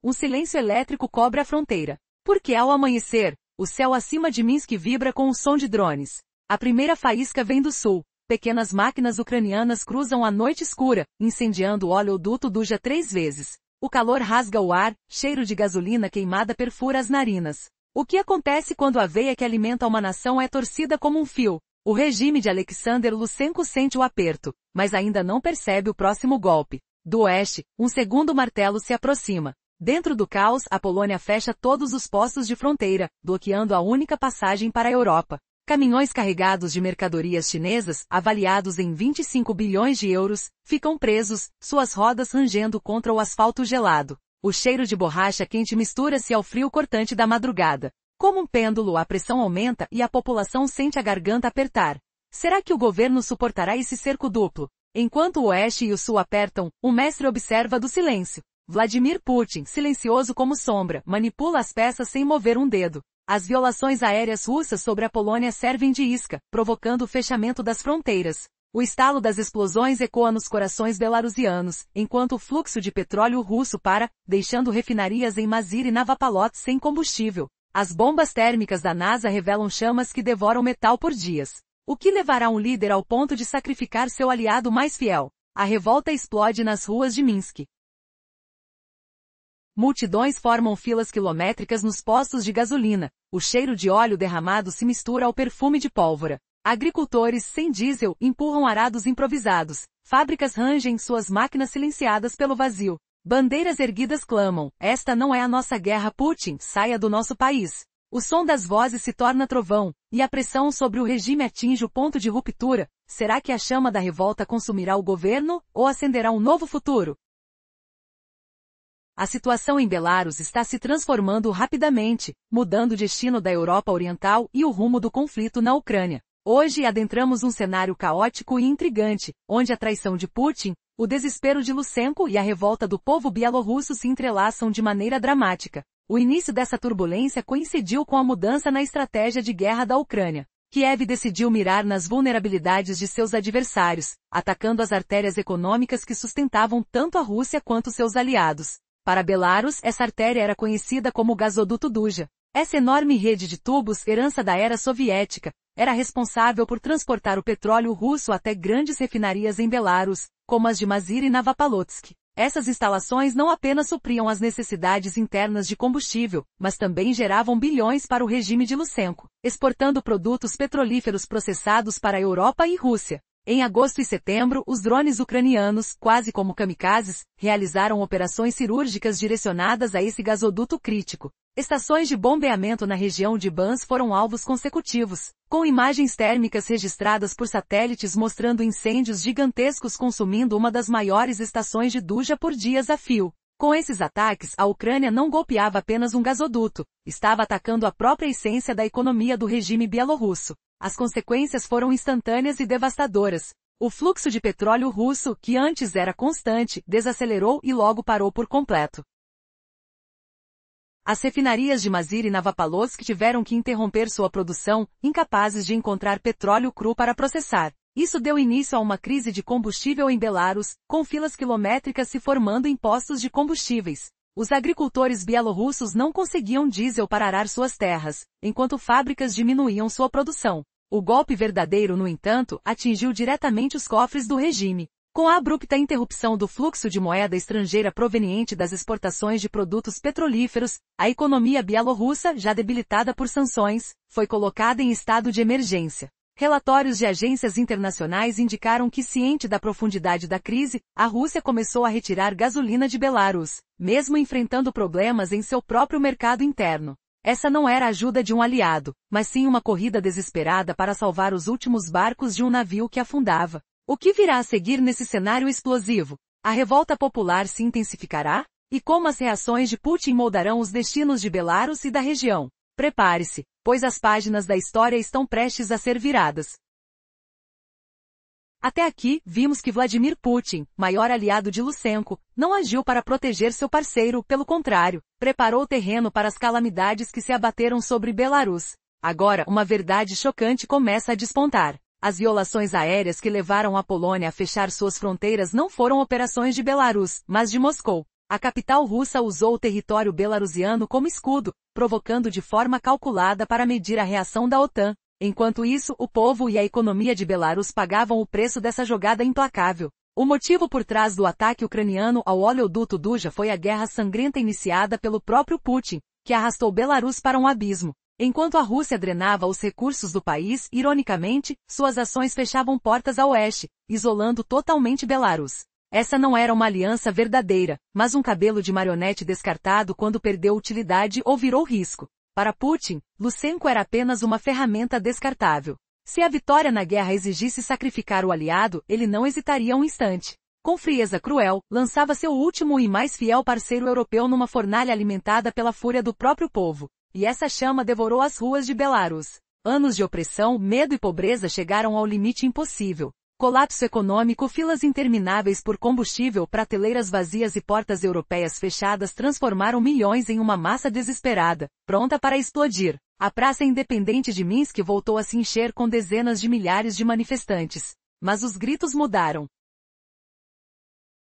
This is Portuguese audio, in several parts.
um silêncio elétrico cobre a fronteira. Porque ao amanhecer, o céu acima de Minsk vibra com o som de drones. A primeira faísca vem do sul. Pequenas máquinas ucranianas cruzam a noite escura, incendiando o oleoduto Duja 3 vezes. O calor rasga o ar, cheiro de gasolina queimada perfura as narinas. O que acontece quando a veia que alimenta uma nação é torcida como um fio? O regime de Alexander Lukashenko sente o aperto, mas ainda não percebe o próximo golpe. Do oeste, um segundo martelo se aproxima. Dentro do caos, a Polônia fecha todos os postos de fronteira, bloqueando a única passagem para a Europa. Caminhões carregados de mercadorias chinesas, avaliados em 25 bilhões de euros, ficam presos, suas rodas rangendo contra o asfalto gelado. O cheiro de borracha quente mistura-se ao frio cortante da madrugada. Como um pêndulo, a pressão aumenta e a população sente a garganta apertar. Será que o governo suportará esse cerco duplo? Enquanto o oeste e o sul apertam, o mestre observa do silêncio. Vladimir Putin, silencioso como sombra, manipula as peças sem mover um dedo. As violações aéreas russas sobre a Polônia servem de isca, provocando o fechamento das fronteiras. O estalo das explosões ecoa nos corações belarusianos, enquanto o fluxo de petróleo russo para, deixando refinarias em Mazir e Navapalot sem combustível. As bombas térmicas da NASA revelam chamas que devoram metal por dias. O que levará um líder ao ponto de sacrificar seu aliado mais fiel? A revolta explode nas ruas de Minsk. Multidões formam filas quilométricas nos postos de gasolina. O cheiro de óleo derramado se mistura ao perfume de pólvora. Agricultores, sem diesel, empurram arados improvisados. Fábricas rangem suas máquinas silenciadas pelo vazio. Bandeiras erguidas clamam: esta não é a nossa guerra, Putin, saia do nosso país. O som das vozes se torna trovão, e a pressão sobre o regime atinge o ponto de ruptura. Será que a chama da revolta consumirá o governo, ou acenderá um novo futuro? A situação em Belarus está se transformando rapidamente, mudando o destino da Europa Oriental e o rumo do conflito na Ucrânia. Hoje adentramos um cenário caótico e intrigante, onde a traição de Putin, o desespero de Lukashenko e a revolta do povo bielorrusso se entrelaçam de maneira dramática. O início dessa turbulência coincidiu com a mudança na estratégia de guerra da Ucrânia. Kiev decidiu mirar nas vulnerabilidades de seus adversários, atacando as artérias econômicas que sustentavam tanto a Rússia quanto seus aliados. Para Belarus, essa artéria era conhecida como o gasoduto Duja. Essa enorme rede de tubos, herança da era soviética, era responsável por transportar o petróleo russo até grandes refinarias em Belarus, como as de Mazir e Navapalotsk. Essas instalações não apenas supriam as necessidades internas de combustível, mas também geravam bilhões para o regime de Lukashenko, exportando produtos petrolíferos processados para a Europa e Rússia. Em agosto e setembro, os drones ucranianos, quase como kamikazes, realizaram operações cirúrgicas direcionadas a esse gasoduto crítico. Estações de bombeamento na região de Bans foram alvos consecutivos, com imagens térmicas registradas por satélites mostrando incêndios gigantescos consumindo uma das maiores estações de Duja por dias a fio. Com esses ataques, a Ucrânia não golpeava apenas um gasoduto, estava atacando a própria essência da economia do regime bielorrusso. As consequências foram instantâneas e devastadoras. O fluxo de petróleo russo, que antes era constante, desacelerou e logo parou por completo. As refinarias de Mazir e Navapalotsk tiveram que interromper sua produção, incapazes de encontrar petróleo cru para processar. Isso deu início a uma crise de combustível em Belarus, com filas quilométricas se formando em postos de combustíveis. Os agricultores bielorrussos não conseguiam diesel para arar suas terras, enquanto fábricas diminuíam sua produção. O golpe verdadeiro, no entanto, atingiu diretamente os cofres do regime. Com a abrupta interrupção do fluxo de moeda estrangeira proveniente das exportações de produtos petrolíferos, a economia bielorrussa, já debilitada por sanções, foi colocada em estado de emergência. Relatórios de agências internacionais indicaram que, ciente da profundidade da crise, a Rússia começou a retirar gasolina de Belarus, mesmo enfrentando problemas em seu próprio mercado interno. Essa não era a ajuda de um aliado, mas sim uma corrida desesperada para salvar os últimos barcos de um navio que afundava. O que virá a seguir nesse cenário explosivo? A revolta popular se intensificará? E como as reações de Putin moldarão os destinos de Belarus e da região? Prepare-se, pois as páginas da história estão prestes a ser viradas. Até aqui, vimos que Vladimir Putin, maior aliado de Lukashenko, não agiu para proteger seu parceiro, pelo contrário, preparou o terreno para as calamidades que se abateram sobre Belarus. Agora, uma verdade chocante começa a despontar. As violações aéreas que levaram a Polônia a fechar suas fronteiras não foram operações de Belarus, mas de Moscou. A capital russa usou o território belarusiano como escudo, provocando de forma calculada para medir a reação da OTAN. Enquanto isso, o povo e a economia de Belarus pagavam o preço dessa jogada implacável. O motivo por trás do ataque ucraniano ao oleoduto Duja foi a guerra sangrenta iniciada pelo próprio Putin, que arrastou Belarus para um abismo. Enquanto a Rússia drenava os recursos do país, ironicamente, suas ações fechavam portas a oeste, isolando totalmente Belarus. Essa não era uma aliança verdadeira, mas um cabelo de marionete descartado quando perdeu utilidade ou virou risco. Para Putin, Lutsenko era apenas uma ferramenta descartável. Se a vitória na guerra exigisse sacrificar o aliado, ele não hesitaria um instante. Com frieza cruel, lançava seu último e mais fiel parceiro europeu numa fornalha alimentada pela fúria do próprio povo. E essa chama devorou as ruas de Belarus. Anos de opressão, medo e pobreza chegaram ao limite impossível. Colapso econômico, filas intermináveis por combustível, prateleiras vazias e portas europeias fechadas transformaram milhões em uma massa desesperada, pronta para explodir. A Praça Independente de Minsk voltou a se encher com dezenas de milhares de manifestantes. Mas os gritos mudaram.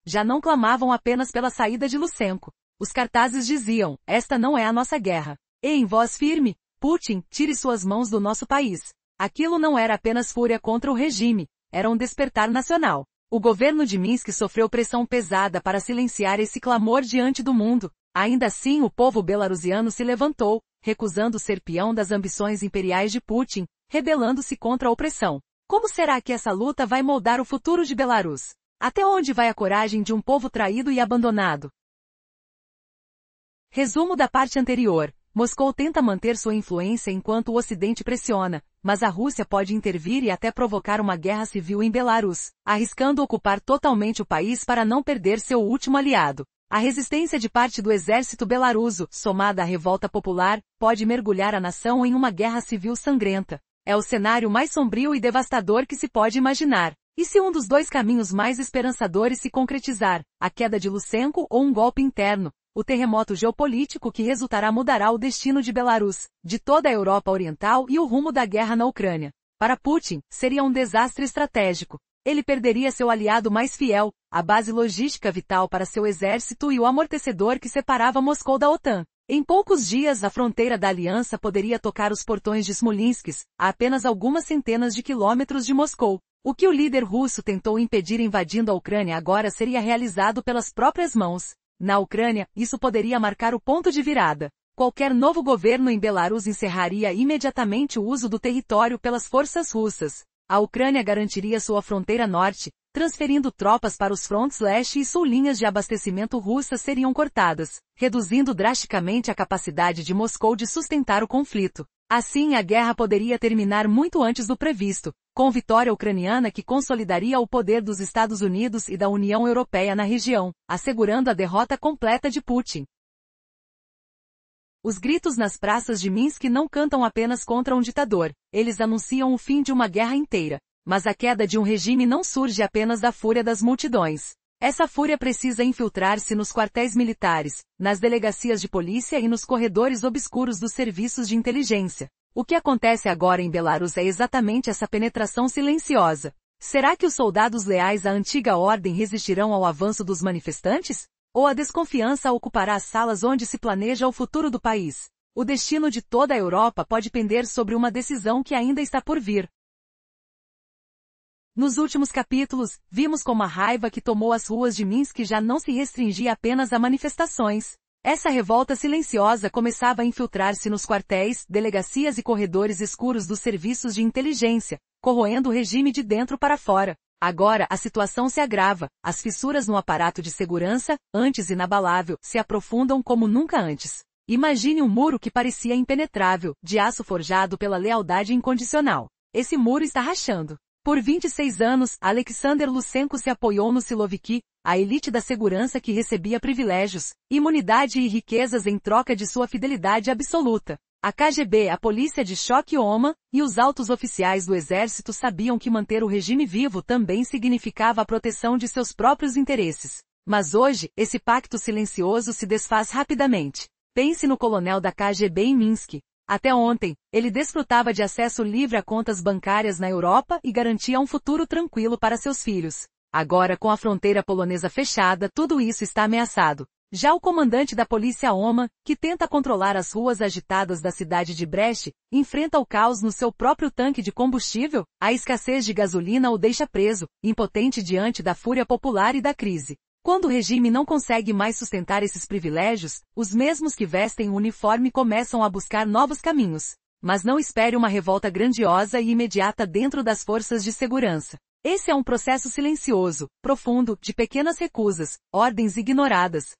Já não clamavam apenas pela saída de Lutsenko. Os cartazes diziam: esta não é a nossa guerra. E em voz firme: Putin, tire suas mãos do nosso país. Aquilo não era apenas fúria contra o regime, era um despertar nacional. O governo de Minsk sofreu pressão pesada para silenciar esse clamor diante do mundo. Ainda assim, o povo belarusiano se levantou, recusando ser peão das ambições imperiais de Putin, rebelando-se contra a opressão. Como será que essa luta vai moldar o futuro de Belarus? Até onde vai a coragem de um povo traído e abandonado? Resumo da parte anterior. Moscou tenta manter sua influência enquanto o Ocidente pressiona, mas a Rússia pode intervir e até provocar uma guerra civil em Belarus, arriscando ocupar totalmente o país para não perder seu último aliado. A resistência de parte do exército belaruso, somada à revolta popular, pode mergulhar a nação em uma guerra civil sangrenta. É o cenário mais sombrio e devastador que se pode imaginar. E se um dos dois caminhos mais esperançadores se concretizar, a queda de Lutsenko ou um golpe interno, o terremoto geopolítico que resultará mudará o destino de Belarus, de toda a Europa Oriental e o rumo da guerra na Ucrânia. Para Putin, seria um desastre estratégico. Ele perderia seu aliado mais fiel, a base logística vital para seu exército e o amortecedor que separava Moscou da OTAN. Em poucos dias, a fronteira da aliança poderia tocar os portões de Smolensk, a apenas algumas centenas de quilômetros de Moscou. O que o líder russo tentou impedir invadindo a Ucrânia agora seria realizado pelas próprias mãos. Na Ucrânia, isso poderia marcar o ponto de virada. Qualquer novo governo em Belarus encerraria imediatamente o uso do território pelas forças russas. A Ucrânia garantiria sua fronteira norte, transferindo tropas para os frontes leste e sul. Linhas de abastecimento russas seriam cortadas, reduzindo drasticamente a capacidade de Moscou de sustentar o conflito. Assim, a guerra poderia terminar muito antes do previsto, com vitória ucraniana que consolidaria o poder dos Estados Unidos e da União Europeia na região, assegurando a derrota completa de Putin. Os gritos nas praças de Minsk não cantam apenas contra um ditador, eles anunciam o fim de uma guerra inteira. Mas a queda de um regime não surge apenas da fúria das multidões. Essa fúria precisa infiltrar-se nos quartéis militares, nas delegacias de polícia e nos corredores obscuros dos serviços de inteligência. O que acontece agora em Belarus é exatamente essa penetração silenciosa. Será que os soldados leais à antiga ordem resistirão ao avanço dos manifestantes? Ou a desconfiança ocupará as salas onde se planeja o futuro do país? O destino de toda a Europa pode pender sobre uma decisão que ainda está por vir. Nos últimos capítulos, vimos como a raiva que tomou as ruas de Minsk já não se restringia apenas a manifestações. Essa revolta silenciosa começava a infiltrar-se nos quartéis, delegacias e corredores escuros dos serviços de inteligência, corroendo o regime de dentro para fora. Agora, a situação se agrava, as fissuras no aparato de segurança, antes inabalável, se aprofundam como nunca antes. Imagine um muro que parecia impenetrável, de aço forjado pela lealdade incondicional. Esse muro está rachando. Por 26 anos, Alexander Lutsenko se apoiou no Siloviki, a elite da segurança que recebia privilégios, imunidade e riquezas em troca de sua fidelidade absoluta. A KGB, a polícia de choque OMA, e os altos oficiais do exército sabiam que manter o regime vivo também significava a proteção de seus próprios interesses. Mas hoje, esse pacto silencioso se desfaz rapidamente. Pense no coronel da KGB em Minsk. Até ontem, ele desfrutava de acesso livre a contas bancárias na Europa e garantia um futuro tranquilo para seus filhos. Agora, com a fronteira polonesa fechada, tudo isso está ameaçado. Já o comandante da polícia Oman, que tenta controlar as ruas agitadas da cidade de Brest, enfrenta o caos no seu próprio tanque de combustível, a escassez de gasolina o deixa preso, impotente diante da fúria popular e da crise. Quando o regime não consegue mais sustentar esses privilégios, os mesmos que vestem o uniforme começam a buscar novos caminhos. Mas não espere uma revolta grandiosa e imediata dentro das forças de segurança. Esse é um processo silencioso, profundo, de pequenas recusas, ordens ignoradas,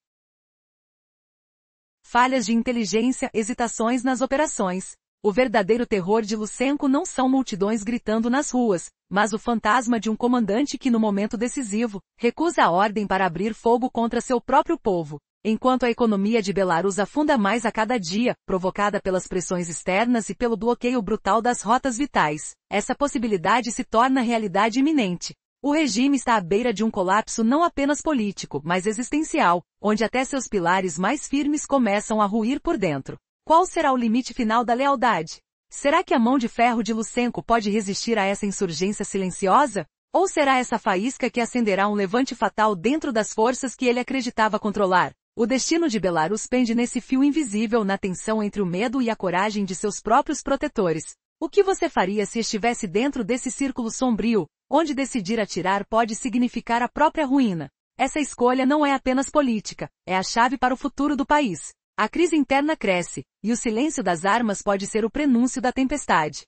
falhas de inteligência, hesitações nas operações. O verdadeiro terror de Lushenko não são multidões gritando nas ruas, mas o fantasma de um comandante que no momento decisivo, recusa a ordem para abrir fogo contra seu próprio povo. Enquanto a economia de Belarus afunda mais a cada dia, provocada pelas pressões externas e pelo bloqueio brutal das rotas vitais, essa possibilidade se torna realidade iminente. O regime está à beira de um colapso não apenas político, mas existencial, onde até seus pilares mais firmes começam a ruir por dentro. Qual será o limite final da lealdade? Será que a mão de ferro de Lushenko pode resistir a essa insurgência silenciosa? Ou será essa faísca que acenderá um levante fatal dentro das forças que ele acreditava controlar? O destino de Belarus pende nesse fio invisível na tensão entre o medo e a coragem de seus próprios protetores. O que você faria se estivesse dentro desse círculo sombrio, onde decidir atirar pode significar a própria ruína? Essa escolha não é apenas política, é a chave para o futuro do país. A crise interna cresce, e o silêncio das armas pode ser o prenúncio da tempestade.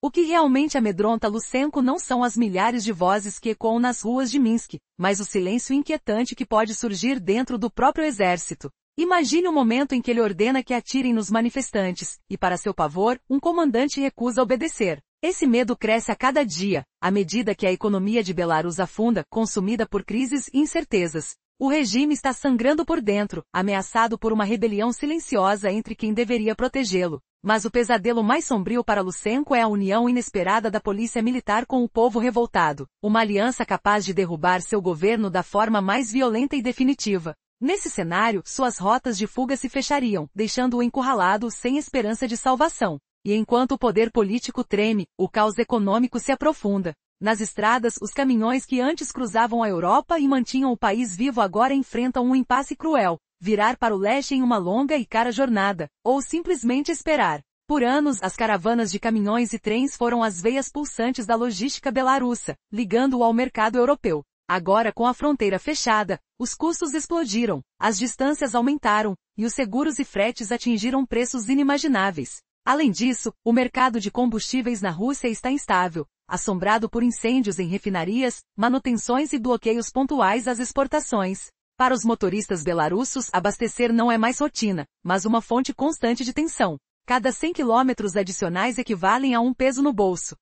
O que realmente amedronta Lushenko não são as milhares de vozes que ecoam nas ruas de Minsk, mas o silêncio inquietante que pode surgir dentro do próprio exército. Imagine o momento em que ele ordena que atirem nos manifestantes, e para seu pavor, um comandante recusa obedecer. Esse medo cresce a cada dia, à medida que a economia de Belarus afunda, consumida por crises e incertezas. O regime está sangrando por dentro, ameaçado por uma rebelião silenciosa entre quem deveria protegê-lo. Mas o pesadelo mais sombrio para Lushenko é a união inesperada da polícia militar com o povo revoltado, uma aliança capaz de derrubar seu governo da forma mais violenta e definitiva. Nesse cenário, suas rotas de fuga se fechariam, deixando-o encurralado sem esperança de salvação. E enquanto o poder político treme, o caos econômico se aprofunda. Nas estradas, os caminhões que antes cruzavam a Europa e mantinham o país vivo agora enfrentam um impasse cruel: virar para o leste em uma longa e cara jornada, ou simplesmente esperar. Por anos, as caravanas de caminhões e trens foram as veias pulsantes da logística belarussa, ligando-o ao mercado europeu. Agora, com a fronteira fechada, os custos explodiram, as distâncias aumentaram, e os seguros e fretes atingiram preços inimagináveis. Além disso, o mercado de combustíveis na Rússia está instável, assombrado por incêndios em refinarias, manutenções e bloqueios pontuais às exportações. Para os motoristas belarussos, abastecer não é mais rotina, mas uma fonte constante de tensão. Cada 100 quilômetros adicionais equivalem a um peso no bolso,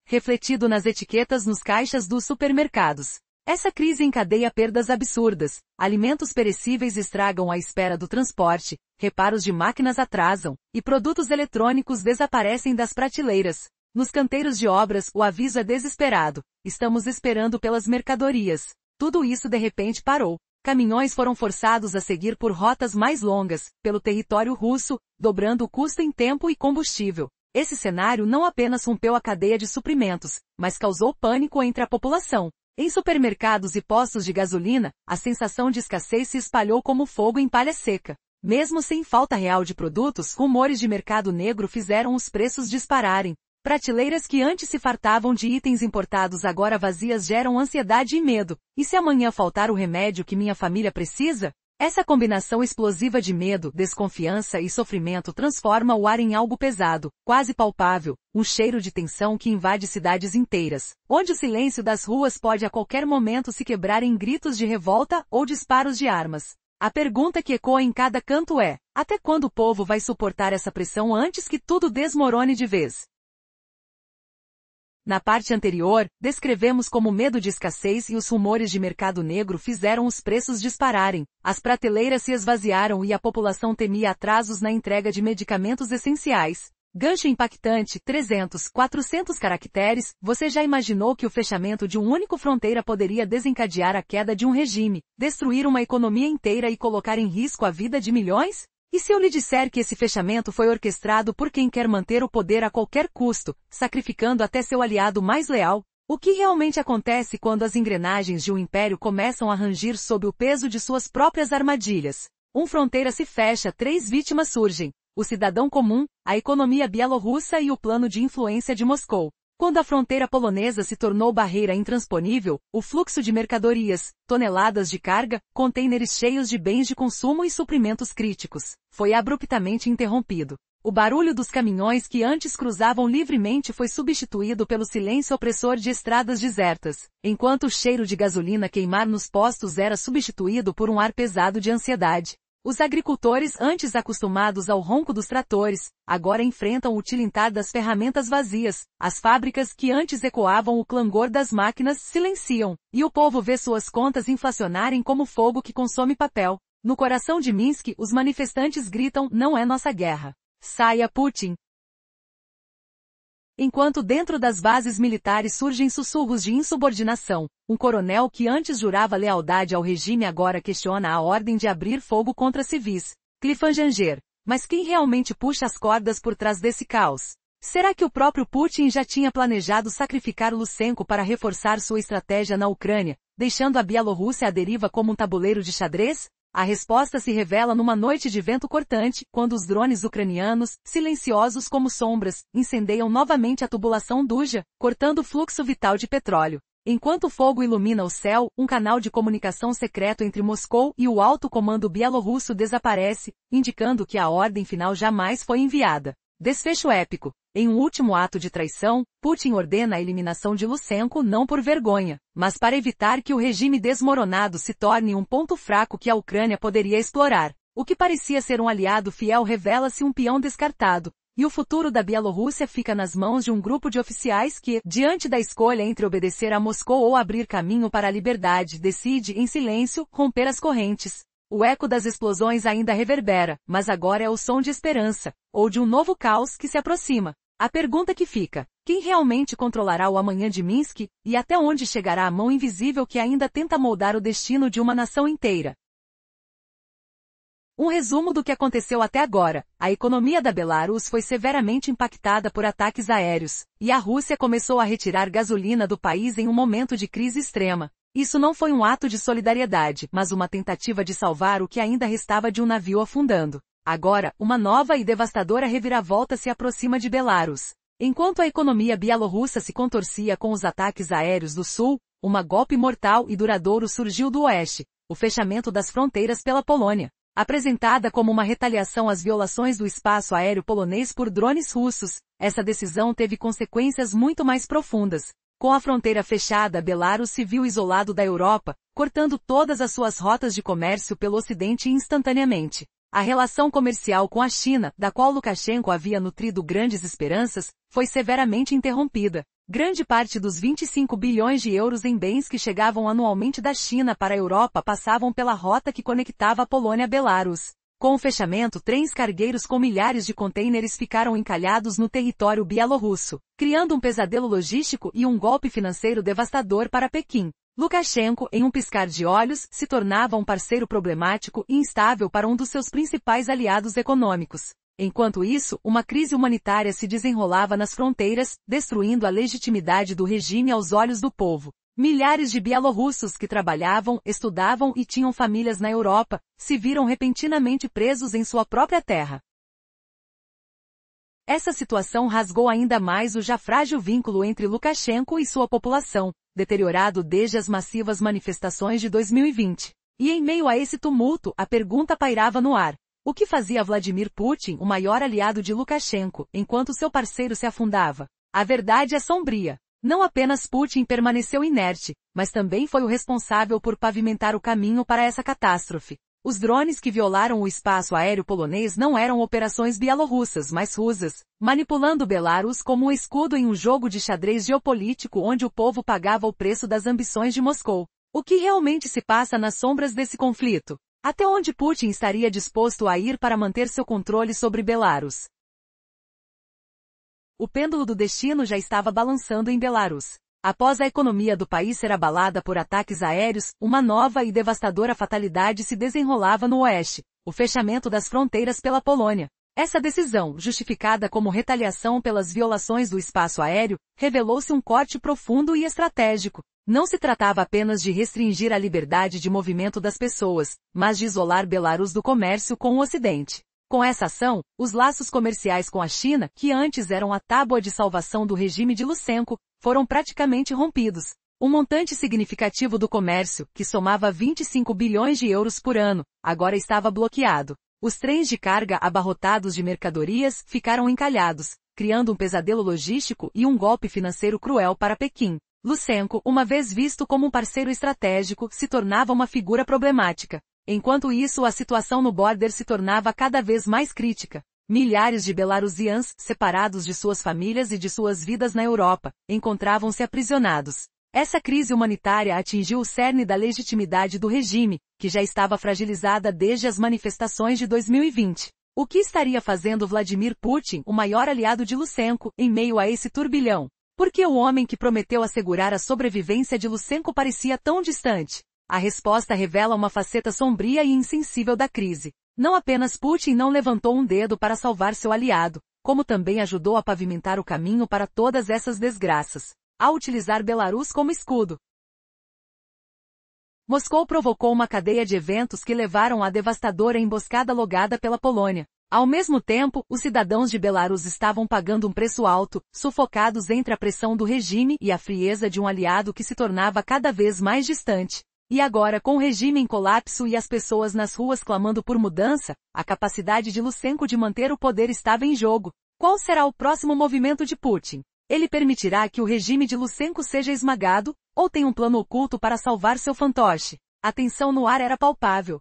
refletido nas etiquetas nos caixas dos supermercados. Essa crise encadeia perdas absurdas, alimentos perecíveis estragam à espera do transporte, reparos de máquinas atrasam, e produtos eletrônicos desaparecem das prateleiras. Nos canteiros de obras, o aviso é desesperado: estamos esperando pelas mercadorias. Tudo isso de repente parou. Caminhões foram forçados a seguir por rotas mais longas, pelo território russo, dobrando o custo em tempo e combustível. Esse cenário não apenas rompeu a cadeia de suprimentos, mas causou pânico entre a população. Em supermercados e postos de gasolina, a sensação de escassez se espalhou como fogo em palha seca. Mesmo sem falta real de produtos, rumores de mercado negro fizeram os preços dispararem. Prateleiras que antes se fartavam de itens importados agora vazias geram ansiedade e medo. E se amanhã faltar o remédio que minha família precisa? Essa combinação explosiva de medo, desconfiança e sofrimento transforma o ar em algo pesado, quase palpável, um cheiro de tensão que invade cidades inteiras, onde o silêncio das ruas pode a qualquer momento se quebrar em gritos de revolta ou disparos de armas. A pergunta que ecoa em cada canto é: até quando o povo vai suportar essa pressão antes que tudo desmorone de vez? Na parte anterior, descrevemos como o medo de escassez e os rumores de mercado negro fizeram os preços dispararem, as prateleiras se esvaziaram e a população temia atrasos na entrega de medicamentos essenciais. Gancho impactante, 300, 400 caracteres. Você já imaginou que o fechamento de um único fronteira poderia desencadear a queda de um regime, destruir uma economia inteira e colocar em risco a vida de milhões? E se eu lhe disser que esse fechamento foi orquestrado por quem quer manter o poder a qualquer custo, sacrificando até seu aliado mais leal? O que realmente acontece quando as engrenagens de um império começam a rangir sob o peso de suas próprias armadilhas? Uma fronteira se fecha, 3 vítimas surgem: o cidadão comum, a economia bielorrussa e o plano de influência de Moscou. Quando a fronteira polonesa se tornou barreira intransponível, o fluxo de mercadorias, toneladas de carga, contêineres cheios de bens de consumo e suprimentos críticos, foi abruptamente interrompido. O barulho dos caminhões que antes cruzavam livremente foi substituído pelo silêncio opressor de estradas desertas, enquanto o cheiro de gasolina queimar nos postos era substituído por um ar pesado de ansiedade. Os agricultores, antes acostumados ao ronco dos tratores, agora enfrentam o tilintar das ferramentas vazias. As fábricas que antes ecoavam o clangor das máquinas silenciam, e o povo vê suas contas inflacionarem como fogo que consome papel. No coração de Minsk, os manifestantes gritam: "Não é nossa guerra. Saia, Putin!" Enquanto dentro das bases militares surgem sussurros de insubordinação, um coronel que antes jurava lealdade ao regime agora questiona a ordem de abrir fogo contra civis. Cliffhanger. Mas quem realmente puxa as cordas por trás desse caos? Será que o próprio Putin já tinha planejado sacrificar Lutsenko para reforçar sua estratégia na Ucrânia, deixando a Bielorrússia à deriva como um tabuleiro de xadrez? A resposta se revela numa noite de vento cortante, quando os drones ucranianos, silenciosos como sombras, incendeiam novamente a tubulação Duja, cortando o fluxo vital de petróleo. Enquanto o fogo ilumina o céu, um canal de comunicação secreto entre Moscou e o alto comando bielorrusso desaparece, indicando que a ordem final jamais foi enviada. Desfecho épico. Em um último ato de traição, Putin ordena a eliminação de Lutsenko não por vergonha, mas para evitar que o regime desmoronado se torne um ponto fraco que a Ucrânia poderia explorar. O que parecia ser um aliado fiel revela-se um peão descartado, e o futuro da Bielorrússia fica nas mãos de um grupo de oficiais que, diante da escolha entre obedecer a Moscou ou abrir caminho para a liberdade, decide, em silêncio, romper as correntes. O eco das explosões ainda reverbera, mas agora é o som de esperança, ou de um novo caos que se aproxima. A pergunta que fica: quem realmente controlará o amanhã de Minsk, e até onde chegará a mão invisível que ainda tenta moldar o destino de uma nação inteira? Um resumo do que aconteceu até agora. A economia da Belarus foi severamente impactada por ataques aéreos, e a Rússia começou a retirar gasolina do país em um momento de crise extrema. Isso não foi um ato de solidariedade, mas uma tentativa de salvar o que ainda restava de um navio afundando. Agora, uma nova e devastadora reviravolta se aproxima de Belarus. Enquanto a economia bielorrussa se contorcia com os ataques aéreos do sul, um golpe mortal e duradouro surgiu do oeste: o fechamento das fronteiras pela Polônia. Apresentada como uma retaliação às violações do espaço aéreo polonês por drones russos, essa decisão teve consequências muito mais profundas. Com a fronteira fechada, Belarus se viu isolado da Europa, cortando todas as suas rotas de comércio pelo Ocidente instantaneamente. A relação comercial com a China, da qual Lukashenko havia nutrido grandes esperanças, foi severamente interrompida. Grande parte dos 25 bilhões de euros em bens que chegavam anualmente da China para a Europa passavam pela rota que conectava a Polônia a Belarus. Com o fechamento, trens cargueiros com milhares de contêineres ficaram encalhados no território bielorrusso, criando um pesadelo logístico e um golpe financeiro devastador para Pequim. Lukashenko, em um piscar de olhos, se tornava um parceiro problemático e instável para um dos seus principais aliados econômicos. Enquanto isso, uma crise humanitária se desenrolava nas fronteiras, destruindo a legitimidade do regime aos olhos do povo. Milhares de bielorrussos que trabalhavam, estudavam e tinham famílias na Europa, se viram repentinamente presos em sua própria terra. Essa situação rasgou ainda mais o já frágil vínculo entre Lukashenko e sua população, deteriorado desde as massivas manifestações de 2020. E em meio a esse tumulto, a pergunta pairava no ar: o que fazia Vladimir Putin, o maior aliado de Lukashenko, enquanto seu parceiro se afundava? A verdade é sombria. Não apenas Putin permaneceu inerte, mas também foi o responsável por pavimentar o caminho para essa catástrofe. Os drones que violaram o espaço aéreo polonês não eram operações bielorrussas, mas rusas, manipulando Belarus como um escudo em um jogo de xadrez geopolítico onde o povo pagava o preço das ambições de Moscou. O que realmente se passa nas sombras desse conflito? Até onde Putin estaria disposto a ir para manter seu controle sobre Belarus? O pêndulo do destino já estava balançando em Belarus. Após a economia do país ser abalada por ataques aéreos, uma nova e devastadora fatalidade se desenrolava no oeste: o fechamento das fronteiras pela Polônia. Essa decisão, justificada como retaliação pelas violações do espaço aéreo, revelou-se um corte profundo e estratégico. Não se tratava apenas de restringir a liberdade de movimento das pessoas, mas de isolar Belarus do comércio com o Ocidente. Com essa ação, os laços comerciais com a China, que antes eram a tábua de salvação do regime de Lushenko, foram praticamente rompidos. Um montante significativo do comércio, que somava 25 bilhões de euros por ano, agora estava bloqueado. Os trens de carga abarrotados de mercadorias ficaram encalhados, criando um pesadelo logístico e um golpe financeiro cruel para Pequim. Lushenko, uma vez visto como um parceiro estratégico, se tornava uma figura problemática. Enquanto isso, a situação no border se tornava cada vez mais crítica. Milhares de belarusianos, separados de suas famílias e de suas vidas na Europa, encontravam-se aprisionados. Essa crise humanitária atingiu o cerne da legitimidade do regime, que já estava fragilizada desde as manifestações de 2020. O que estaria fazendo Vladimir Putin, o maior aliado de Lushenko, em meio a esse turbilhão? Por que o homem que prometeu assegurar a sobrevivência de Lushenko parecia tão distante? A resposta revela uma faceta sombria e insensível da crise. Não apenas Putin não levantou um dedo para salvar seu aliado, como também ajudou a pavimentar o caminho para todas essas desgraças, ao utilizar Belarus como escudo. Moscou provocou uma cadeia de eventos que levaram à devastadora emboscada logada pela Polônia. Ao mesmo tempo, os cidadãos de Belarus estavam pagando um preço alto, sufocados entre a pressão do regime e a frieza de um aliado que se tornava cada vez mais distante. E agora, com o regime em colapso e as pessoas nas ruas clamando por mudança, a capacidade de Lushenko de manter o poder estava em jogo. Qual será o próximo movimento de Putin? Ele permitirá que o regime de Lushenko seja esmagado, ou tem um plano oculto para salvar seu fantoche? A tensão no ar era palpável.